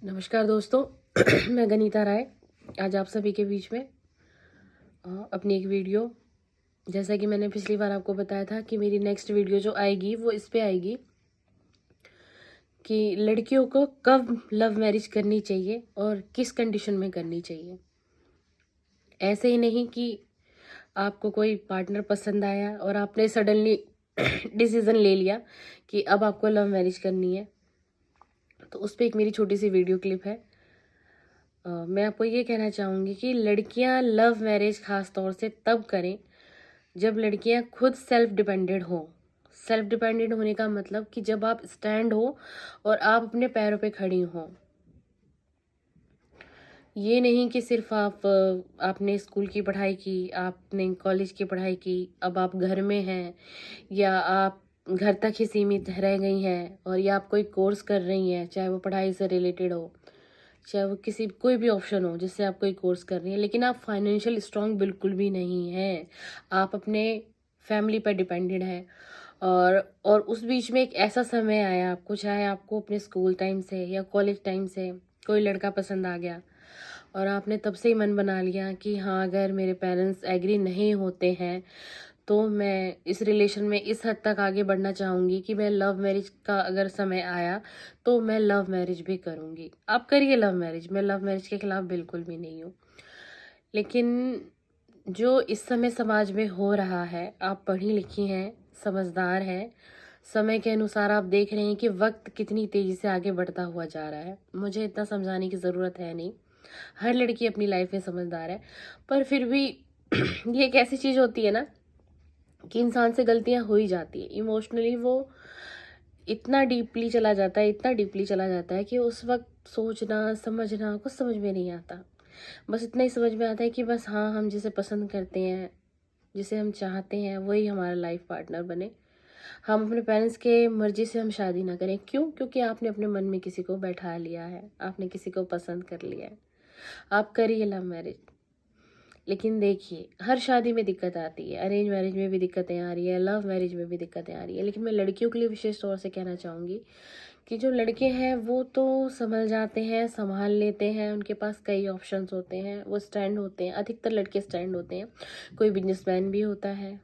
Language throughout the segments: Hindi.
नमस्कार दोस्तों। मैं गनीता राय आज आप सभी के बीच में अपनी एक वीडियो, जैसा कि मैंने पिछली बार आपको बताया था कि मेरी नेक्स्ट वीडियो जो आएगी वो इस पे आएगी कि लड़कियों को कब लव मैरिज करनी चाहिए और किस कंडीशन में करनी चाहिए। ऐसे ही नहीं कि आपको कोई पार्टनर पसंद आया और आपने सडनली डिसीज़न ले लिया कि अब आपको लव मैरिज करनी है। तो उस पर एक मेरी छोटी सी वीडियो क्लिप है। मैं आपको ये कहना चाहूँगी कि लड़कियां लव मैरिज ख़ास तौर से तब करें जब लड़कियां खुद सेल्फ डिपेंडेंट हो। सेल्फ डिपेंडेंट होने का मतलब कि जब आप स्टैंड हो और आप अपने पैरों पे खड़ी हो। ये नहीं कि सिर्फ आपने स्कूल की पढ़ाई की, आपने कॉलेज की पढ़ाई की, अब आप घर में हैं या आप घर तक ही सीमित रह गई हैं और या आप कोई कोर्स कर रही हैं, चाहे वो पढ़ाई से रिलेटेड हो, चाहे वो किसी कोई भी ऑप्शन हो जिससे आप कोई कोर्स कर रही हैं, लेकिन आप फाइनेंशियल स्ट्रांग बिल्कुल भी नहीं हैं। आप अपने फैमिली पर डिपेंडेंट हैं और उस बीच में एक ऐसा समय आया आपको, चाहे आपको अपने स्कूल टाइम से या कॉलेज टाइम से कोई लड़का पसंद आ गया और आपने तब से ही मन बना लिया कि हाँ, अगर मेरे पेरेंट्स एग्री नहीं होते हैं तो मैं इस रिलेशन में इस हद तक आगे बढ़ना चाहूँगी कि मैं लव मैरिज का अगर समय आया तो मैं लव मैरिज भी करूँगी। आप करिए लव मैरिज, मैं लव मैरिज के खिलाफ बिल्कुल भी नहीं हूँ। लेकिन जो इस समय समाज में हो रहा है, आप पढ़ी लिखी हैं, समझदार हैं, समय के अनुसार आप देख रहे हैं कि वक्त कितनी तेज़ी से आगे बढ़ता हुआ जा रहा है। मुझे इतना समझाने की ज़रूरत है नहीं, हर लड़की अपनी लाइफ में समझदार है। पर फिर भी ये एक ऐसी चीज़ होती है ना कि इंसान से गलतियां हो ही जाती है। इमोशनली वो इतना डीपली चला जाता है, इतना डीपली चला जाता है कि उस वक्त सोचना समझना कुछ समझ में नहीं आता। बस इतना ही समझ में आता है कि बस हाँ, हम जिसे पसंद करते हैं, जिसे हम चाहते हैं, वही हमारा लाइफ पार्टनर बने। हम अपने पेरेंट्स के मर्जी से हम शादी ना करें। क्यों? क्योंकि आपने अपने मन में किसी को बैठा लिया है, आपने किसी को पसंद कर लिया है। आप करिए लव मैरिज, लेकिन देखिए हर शादी में दिक्कत आती है, अरेंज मैरिज में भी दिक्कतें आ रही है, लव मैरिज में भी दिक्कतें आ रही है। लेकिन मैं लड़कियों के लिए विशेष तौर से कहना चाहूँगी कि जो लड़के हैं वो तो संभल जाते हैं, संभाल लेते हैं, उनके पास कई ऑप्शंस होते हैं, वो स्टैंड होते हैं। अधिकतर लड़के स्टैंड होते हैं। कोई बिजनेसमैन भी होता है,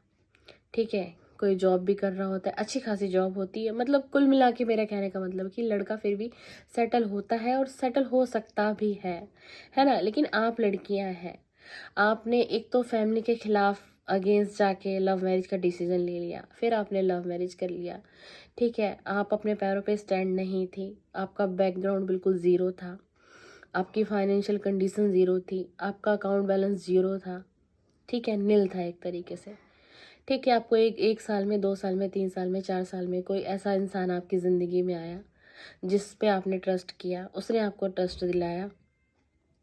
ठीक है, कोई जॉब भी कर रहा होता है, अच्छी खासी जॉब होती है। मतलब कुल मिला के मेरा कहने का मतलब कि लड़का फिर भी सेटल होता है और सेटल हो सकता भी है ना। लेकिन आप लड़कियां हैं, आपने एक तो फैमिली के खिलाफ अगेंस्ट जाके लव मैरिज का डिसीजन ले लिया, फिर आपने लव मैरिज कर लिया, ठीक है। आप अपने पैरों पे स्टैंड नहीं थी, आपका बैकग्राउंड बिल्कुल ज़ीरो था, आपकी फाइनेंशियल कंडीशन ज़ीरो थी, आपका अकाउंट बैलेंस ज़ीरो था, ठीक है, नील था एक तरीके से। ठीक है, आपको एक साल में, 2 साल में, 3 साल में, 4 साल में कोई ऐसा इंसान आपकी ज़िंदगी में आया जिस पे आपने ट्रस्ट किया, उसने आपको ट्रस्ट दिलाया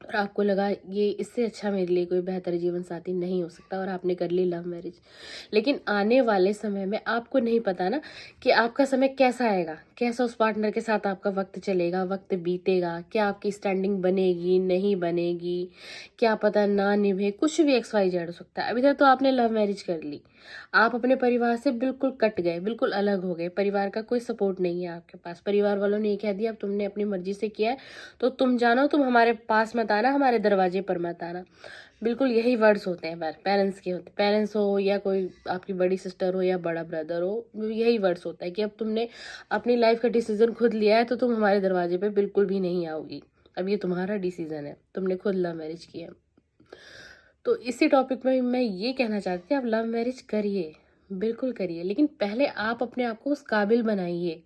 और आपको लगा ये इससे अच्छा मेरे लिए कोई बेहतर जीवन साथी नहीं हो सकता और आपने कर ली लव मैरिज। लेकिन आने वाले समय में आपको नहीं पता ना कि आपका समय कैसा आएगा, कैसा उस पार्टनर के साथ आपका वक्त चलेगा, वक्त बीतेगा, क्या आपकी स्टैंडिंग बनेगी नहीं बनेगी, क्या पता ना निभे, कुछ भी एक्स वाई जेड हो सकता है। अभी तक तो आपने लव मैरिज कर ली, आप अपने परिवार से बिल्कुल कट गए, बिल्कुल अलग हो गए, परिवार का कोई सपोर्ट नहीं है आपके पास। परिवार वालों ने ये कह दिया अब तुमने अपनी मर्जी से किया है तो तुम जानो, तुम हमारे पास मत आना, हमारे दरवाजे पर मत आना। बिल्कुल यही वर्ड्स होते हैं पेरेंट्स के, होते पेरेंट्स हो या कोई आपकी बड़ी सिस्टर हो या बड़ा ब्रदर हो, यही वर्ड्स होता है कि अब तुमने अपनी लाइफ का डिसीजन खुद लिया है तो तुम हमारे दरवाजे पे बिल्कुल भी नहीं आओगी। अब ये तुम्हारा डिसीजन है, तुमने खुद लव मैरिज किया है। तो इसी टॉपिक में मैं ये कहना चाहती हूँ, आप लव मैरिज करिए, बिल्कुल करिए, लेकिन पहले आप अपने आप को उस काबिल बनाइए।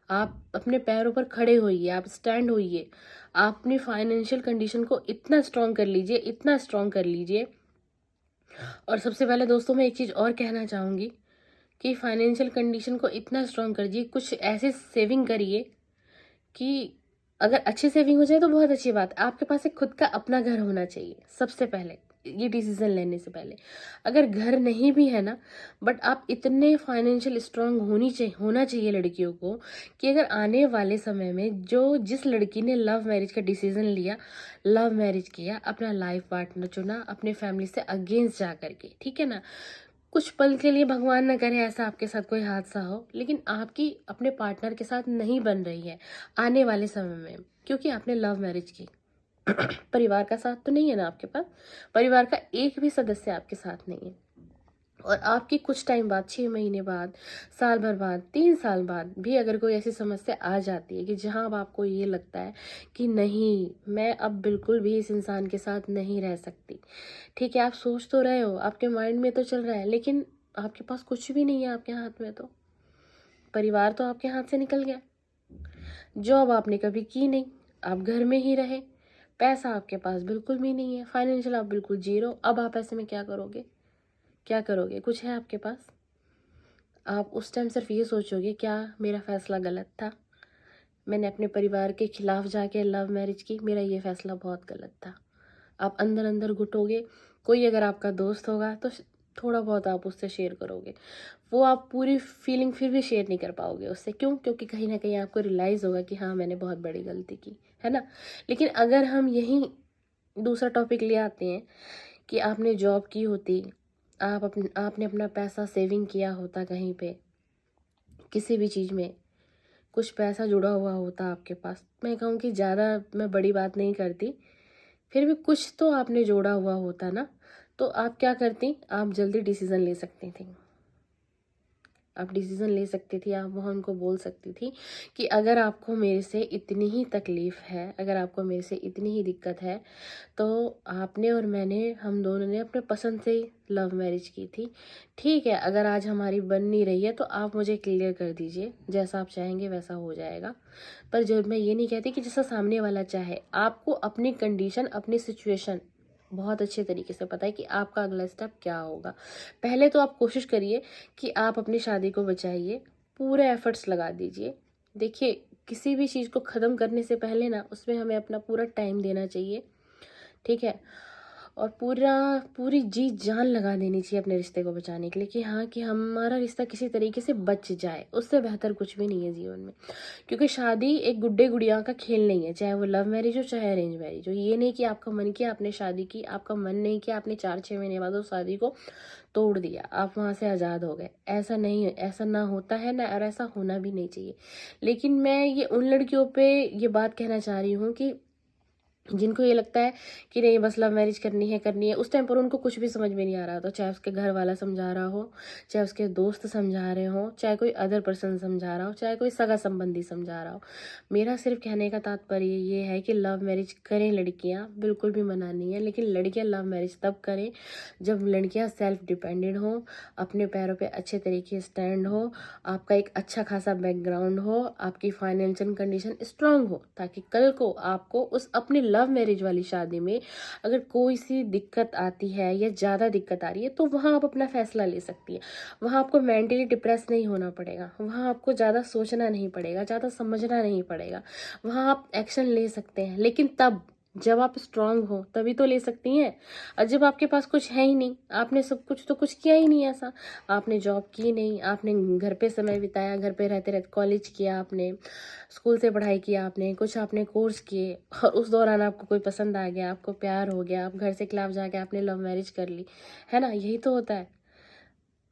आप अपने पैरों पर खड़े होइए, आप स्टैंड होइए, आप अपनी फाइनेंशियल कंडीशन को इतना स्ट्रॉन्ग कर लीजिए, इतना स्ट्रॉन्ग कर लीजिए। और सबसे पहले दोस्तों मैं एक चीज़ और कहना चाहूँगी कि फाइनेंशियल कंडीशन को इतना स्ट्रॉन्ग करिए, कुछ ऐसे सेविंग करिए कि अगर अच्छी सेविंग हो जाए तो बहुत अच्छी बात है। आपके पास एक खुद का अपना घर होना चाहिए सबसे पहले, ये डिसीजन लेने से पहले। अगर घर नहीं भी है ना, बट आप इतने फाइनेंशियल स्ट्रांग होना चाहिए लड़कियों को कि अगर आने वाले समय में जो जिस लड़की ने लव मैरिज का डिसीजन लिया, लव मैरिज किया, अपना लाइफ पार्टनर चुना अपने फैमिली से अगेंस्ट जा करके, ठीक है ना, कुछ पल के लिए भगवान ना करे ऐसा आपके साथ कोई हादसा हो, लेकिन आपकी अपने पार्टनर के साथ नहीं बन रही है आने वाले समय में, क्योंकि आपने लव मैरिज की। परिवार का साथ तो नहीं है ना आपके पास, परिवार का एक भी सदस्य आपके साथ नहीं है, और आपकी कुछ टाइम बाद, 6 महीने बाद, साल भर बाद, 3 साल बाद भी अगर कोई ऐसी समस्या आ जाती है कि जहाँ अब आपको ये लगता है कि नहीं, मैं अब बिल्कुल भी इस इंसान के साथ नहीं रह सकती। ठीक है, आप सोच तो रहे हो, आपके माइंड में तो चल रहा है, लेकिन आपके पास कुछ भी नहीं है आपके हाथ में, तो परिवार तो आपके हाथ से निकल गया, जॉब आपने कभी की नहीं, आप घर में ही रहे, पैसा आपके पास बिल्कुल भी नहीं है, फाइनेंशियल आप बिल्कुल जीरो। अब आप ऐसे में क्या करोगे? क्या करोगे? कुछ है आपके पास? आप उस टाइम सिर्फ ये सोचोगे, क्या मेरा फैसला गलत था, मैंने अपने परिवार के खिलाफ जाके लव मैरिज की, मेरा ये फैसला बहुत गलत था। आप अंदर अंदर घुटोगे। कोई अगर आपका दोस्त होगा तो थोड़ा बहुत आप उससे शेयर करोगे, वो आप पूरी फीलिंग फिर भी शेयर नहीं कर पाओगे उससे। क्यों? क्योंकि कहीं ना कहीं आपको रियलाइज़ होगा कि हाँ, मैंने बहुत बड़ी गलती की है ना। लेकिन अगर हम यही दूसरा टॉपिक ले आते हैं कि आपने जॉब की होती, आपने अपना पैसा सेविंग किया होता, कहीं पे किसी भी चीज़ में कुछ पैसा जुड़ा हुआ होता आपके पास, मैं कहूँ कि ज़्यादा मैं बड़ी बात नहीं करती, फिर भी कुछ तो आपने जोड़ा हुआ होता ना, तो आप क्या करती? आप जल्दी डिसीज़न ले सकती थी, आप डिसीज़न ले सकती थी, आप वहाँ उनको बोल सकती थी कि अगर आपको मेरे से इतनी ही तकलीफ़ है, अगर आपको मेरे से इतनी ही दिक्कत है, तो आपने और मैंने, हम दोनों ने अपने पसंद से ही लव मैरिज की थी। ठीक है, अगर आज हमारी बन नहीं रही है तो आप मुझे क्लियर कर दीजिए, जैसा आप चाहेंगे वैसा हो जाएगा। पर जब मैं ये नहीं कहती कि जैसा सामने वाला चाहे, आपको अपनी कंडीशन, अपनी सिचुएशन बहुत अच्छे तरीके से पता है कि आपका अगला स्टेप क्या होगा। पहले तो आप कोशिश करिए कि आप अपनी शादी को बचाइए, पूरे एफर्ट्स लगा दीजिए। देखिए, किसी भी चीज़ को ख़त्म करने से पहले ना, उसमें हमें अपना पूरा टाइम देना चाहिए, ठीक है? और पूरी जी जान लगा देनी चाहिए अपने रिश्ते को बचाने के लिए, कि हाँ, कि हमारा रिश्ता किसी तरीके से बच जाए। उससे बेहतर कुछ भी नहीं है जीवन में, क्योंकि शादी एक गुड्डे गुड़िया का खेल नहीं है, चाहे वो लव मैरिज हो चाहे अरेंज मैरिज हो। ये नहीं कि आपका मन किया आपने शादी की, आपका मन नहीं किया आपने 4-6 महीने बाद उस शादी को तोड़ दिया, आप वहाँ से आज़ाद हो गए। ऐसा नहीं है, ऐसा ना होता है ना, और ऐसा होना भी नहीं चाहिए। लेकिन मैं ये उन लड़कियों पे ये बात कहना चाह रही हूँ कि जिनको ये लगता है कि नहीं, बस लव मैरिज करनी है, उस टाइम पर उनको कुछ भी समझ में नहीं आ रहा, तो चाहे उसके घर वाला समझा रहा हो, चाहे उसके दोस्त समझा रहे हो, चाहे कोई अदर पर्सन समझा रहा हो, चाहे कोई सगा संबंधी समझा रहा हो, मेरा सिर्फ कहने का तात्पर्य ये है कि लव मैरिज करें लड़कियां, बिल्कुल भी मना नहीं है, लेकिन लड़कियां लव मैरिज तब करें जब लड़कियां सेल्फ डिपेंडेंट हो, अपने पैरों पे अच्छे तरीके स्टैंड हो, आपका एक अच्छा खासा बैकग्राउंड हो, आपकी फाइनेंशियल कंडीशन स्ट्रांग हो, ताकि कल को आपको उस अपने लव मैरिज वाली शादी में अगर कोई सी दिक्कत आती है या ज़्यादा दिक्कत आ रही है, तो वहाँ आप अपना फैसला ले सकती है। वहाँ आपको मेंटली डिप्रेस नहीं होना पड़ेगा, वहाँ आपको ज़्यादा सोचना नहीं पड़ेगा, ज़्यादा समझना नहीं पड़ेगा, वहाँ आप एक्शन ले सकते हैं। लेकिन तब जब आप स्ट्रांग हो तभी तो ले सकती हैं। और जब आपके पास कुछ है ही नहीं, आपने सब कुछ तो कुछ किया ही नहीं ऐसा, आपने जॉब की नहीं, आपने घर पे समय बिताया, घर पे रहते रहते कॉलेज किया आपने, स्कूल से पढ़ाई किया आपने, कुछ आपने कोर्स किए, और उस दौरान आपको कोई पसंद आ गया, आपको प्यार हो गया, आप घर से खिलाफ जाके आपने लव मैरिज कर ली, है ना? यही तो होता है।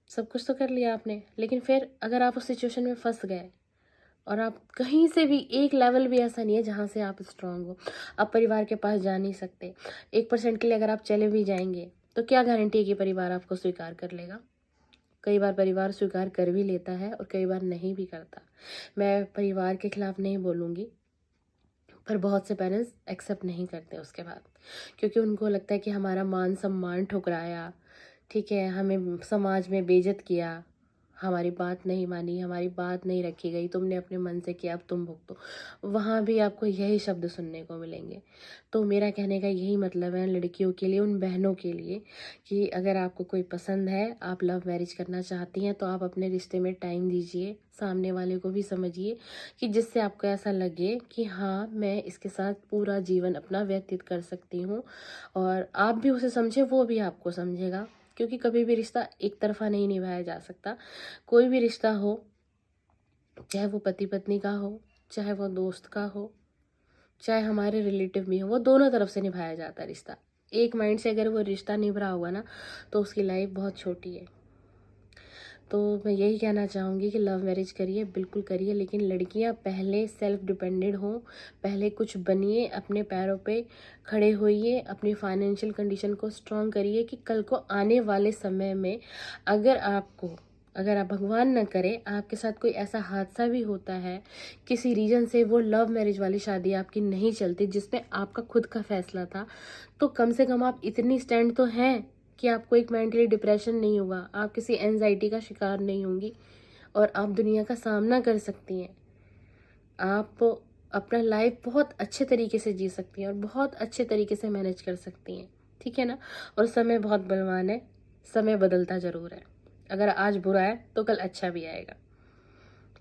सब कुछ तो कर लिया आपने, लेकिन फिर अगर आप उस सिचुएशन में फंस गए और आप कहीं से भी, एक लेवल भी ऐसा नहीं है जहाँ से आप स्ट्रांग हो, आप परिवार के पास जा नहीं सकते, 1% के लिए अगर आप चले भी जाएंगे तो क्या गारंटी है कि परिवार आपको स्वीकार कर लेगा? कई बार परिवार स्वीकार कर भी लेता है और कई बार नहीं भी करता। मैं परिवार के खिलाफ नहीं बोलूँगी, पर बहुत से पेरेंट्स एक्सेप्ट नहीं करते उसके बाद, क्योंकि उनको लगता है कि हमारा मान सम्मान ठुकराया, ठीक है, हमें समाज में बेइज्जत किया, हमारी बात नहीं मानी, हमारी बात नहीं रखी गई, तुमने अपने मन से किया अब तुम भुगतो। वहाँ भी आपको यही शब्द सुनने को मिलेंगे। तो मेरा कहने का यही मतलब है लड़कियों के लिए, उन बहनों के लिए, कि अगर आपको कोई पसंद है, आप लव मैरिज करना चाहती हैं, तो आप अपने रिश्ते में टाइम दीजिए, सामने वाले को भी समझिए, कि जिससे आपको ऐसा लगे कि हाँ, मैं इसके साथ पूरा जीवन अपना व्यतीत कर सकती हूँ, और आप भी उसे समझे, वो भी आपको समझेगा। क्योंकि कभी भी रिश्ता एक तरफा नहीं निभाया जा सकता। कोई भी रिश्ता हो, चाहे वो पति पत्नी का हो, चाहे वो दोस्त का हो, चाहे हमारे रिलेटिव भी हो, वो दोनों तरफ से निभाया जाता है रिश्ता। एक माइंड से अगर वो रिश्ता निभ रहा होगा ना, तो उसकी लाइफ बहुत छोटी है। तो मैं यही कहना चाहूँगी कि लव मैरिज करिए, बिल्कुल करिए, लेकिन लड़कियां पहले सेल्फ डिपेंडेंट हों, पहले कुछ बनिए, अपने पैरों पे खड़े होइए, अपनी फाइनेंशियल कंडीशन को स्ट्रॉन्ग करिए कि कल को आने वाले समय में अगर आप भगवान न करे आपके साथ कोई ऐसा हादसा भी होता है, किसी रीज़न से वो लव मैरिज वाली शादी आपकी नहीं चलती जिसमें आपका खुद का फैसला था, तो कम से कम आप इतनी स्टैंड तो हैं कि आपको एक मेंटली डिप्रेशन नहीं होगा, आप किसी एंजाइटी का शिकार नहीं होंगी और आप दुनिया का सामना कर सकती हैं। आप अपना लाइफ बहुत अच्छे तरीके से जी सकती हैं और बहुत अच्छे तरीके से मैनेज कर सकती हैं, ठीक है ना। और समय बहुत बलवान है, समय बदलता ज़रूर है। अगर आज बुरा है तो कल अच्छा भी आएगा,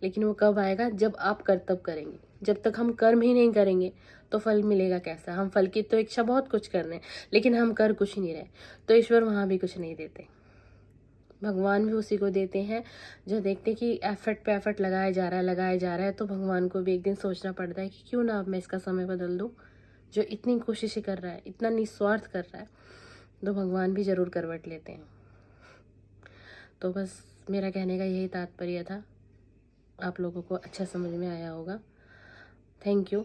लेकिन वो कब आएगा, जब आप कर्तव्य करेंगे। जब तक हम कर्म ही नहीं करेंगे तो फल मिलेगा कैसा। हम फल की तो इच्छा बहुत कुछ कर रहे हैं, लेकिन हम कर कुछ नहीं रहे, तो ईश्वर वहाँ भी कुछ नहीं देते। भगवान भी उसी को देते हैं जो देखते कि एफर्ट पे एफर्ट लगाया जा रहा है, तो भगवान को भी एक दिन सोचना पड़ता है कि क्यों ना अब मैं इसका समय बदल दूँ। जो इतनी कोशिशें कर रहा है, इतना निस्वार्थ कर रहा है, तो भगवान भी ज़रूर करवट लेते हैं। तो बस मेरा कहने का यही तात्पर्य था, आप लोगों को अच्छा समझ में आया होगा। थैंक यू,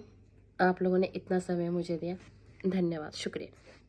आप लोगों ने इतना समय मुझे दिया, धन्यवाद, शुक्रिया।